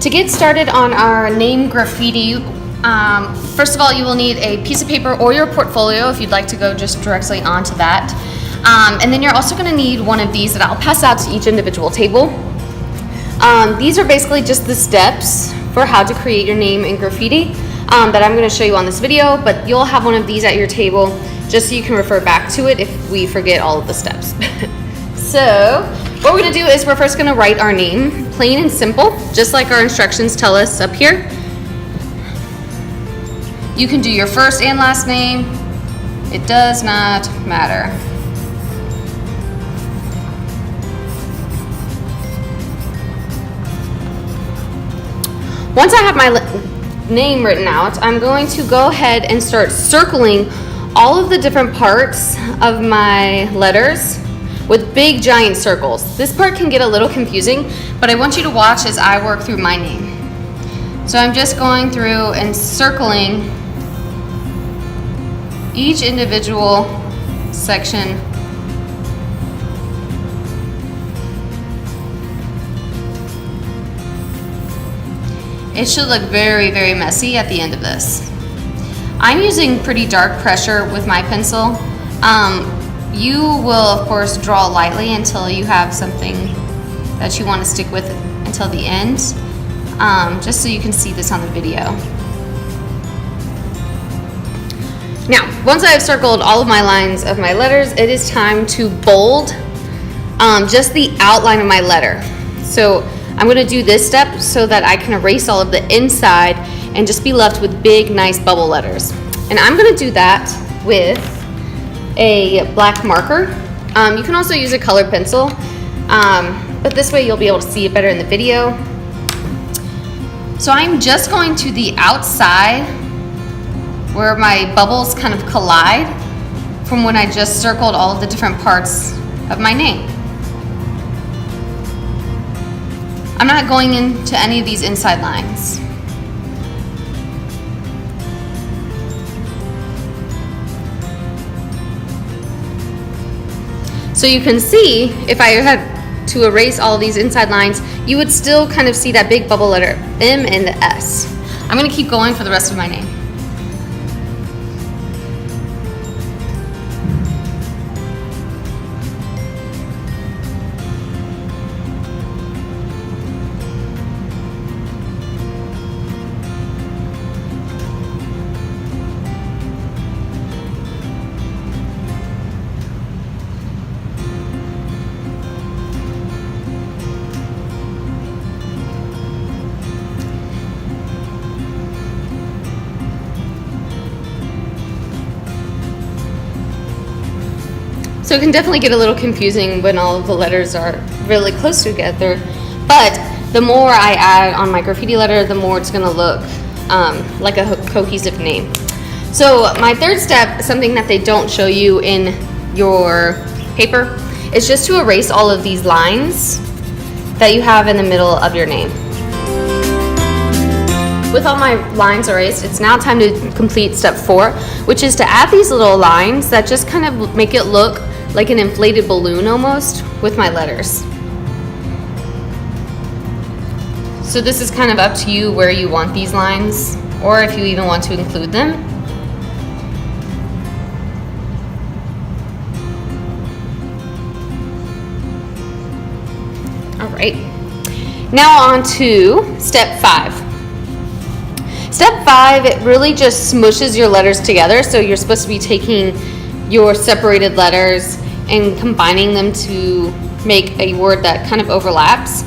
To get started on our name graffiti, first of all, you will need a piece of paper or your portfolio if you'd like to go just directly onto that. And then you're also going to need one of these that I'll pass out to each individual table. These are basically just the steps for how to create your name in graffiti that I'm going to show you on this video, but you'll have one of these at your table just so you can refer back to it if we forget all of the steps. So what we're going to do is we're first going to write our name, plain and simple, just like our instructions tell us up here. You can do your first and last name. It does not matter. Once I have my name written out, I'm going to go ahead and start circling all of the different parts of my letters with big giant circles. This part can get a little confusing, but I want you to watch as I work through my name. So I'm just going through and circling each individual section. It should look very, very messy at the end of this. I'm using pretty dark pressure with my pencil. You will, of course, draw lightly until you have something that you want to stick with until the end, just so you can see this on the video. Now, once I've circled all of my lines of my letters, it is time to bold just the outline of my letter. So I'm going to do this step so that I can erase all of the inside and just be left with big, nice bubble letters. And I'm going to do that with a black marker. You can also use a colored pencil, but this way you'll be able to see it better in the video. So I'm just going to the outside where my bubbles kind of collide from when I just circled all of the different parts of my name. I'm not going into any of these inside lines. So you can see, if I had to erase all of these inside lines, you would still kind of see that big bubble letter M and the S. I'm going to keep going for the rest of my name. So it can definitely get a little confusing when all of the letters are really close together, but the more I add on my graffiti letter, the more it's going to look like a cohesive name. So my third step, something that they don't show you in your paper, is just to erase all of these lines that you have in the middle of your name. With all my lines erased, it's now time to complete step 4, which is to add these little lines that just kind of make it look like an inflated balloon almost with my letters. So this is kind of up to you where you want these lines, or if you even want to include them. All right, now on to step 5. Step 5, it really just smushes your letters together. So you're supposed to be taking your separated letters and combining them to make a word that kind of overlaps.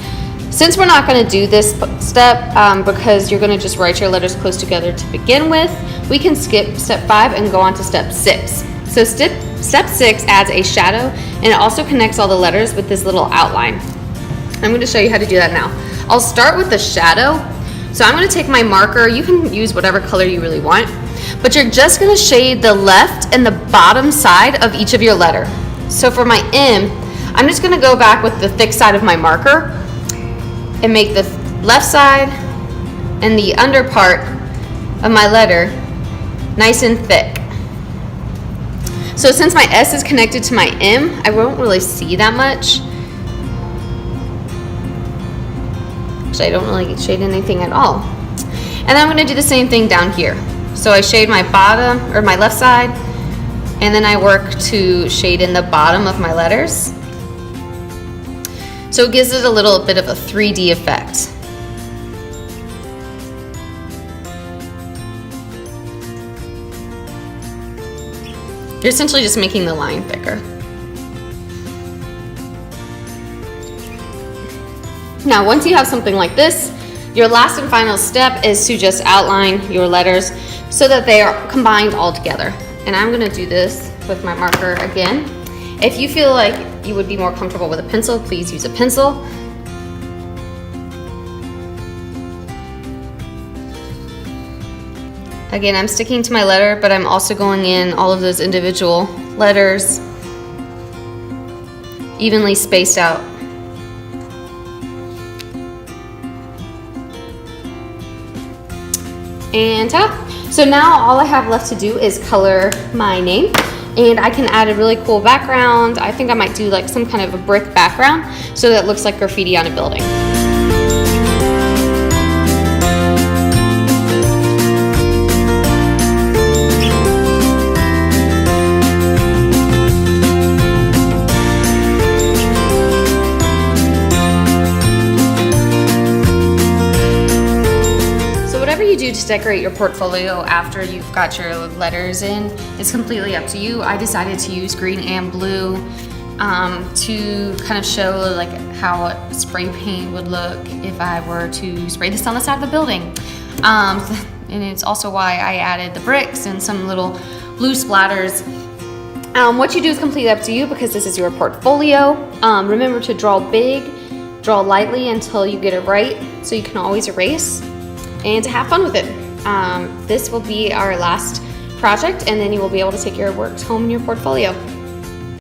Since we're not going to do this step because you're going to just write your letters close together to begin with, we can skip step 5 and go on to step 6. So step 6 adds a shadow, and it also connects all the letters with this little outline. I'm going to show you how to do that now. I'll start with the shadow. So I'm going to take my marker. You can use whatever color you really want, but you're just going to shade the left and the bottom side of each of your letter. So for my M, I'm just going to go back with the thick side of my marker and make the left side and the under part of my letter nice and thick. So since my S is connected to my M, I won't really see that much. Actually, I don't really shade anything at all. And then I'm gonna do the same thing down here. So I shade my bottom, or my left side, and then I work to shade in the bottom of my letters. So it gives it a little bit of a 3D effect. You're essentially just making the line thicker. Now, once you have something like this, your last and final step is to just outline your letters so that they are combined all together. And I'm gonna do this with my marker again. If you feel like you would be more comfortable with a pencil, please use a pencil. Again, I'm sticking to my letter, but I'm also going in all of those individual letters, evenly spaced out. And ta-da! So now all I have left to do is color my name, and I can add a really cool background. I think I might do like some kind of a brick background so that it looks like graffiti on a building. You do to decorate your portfolio after you've got your letters in, it's completely up to you. I decided to use green and blue to kind of show like how a spray paint would look if I were to spray this on the side of a building. And it's also why I added the bricks and some little blue splatters. What you do is completely up to you because this is your portfolio. Remember to draw big, draw lightly until you get it right, so you can always erase, and to have fun with it. This will be our last project, and then you will be able to take your works home in your portfolio.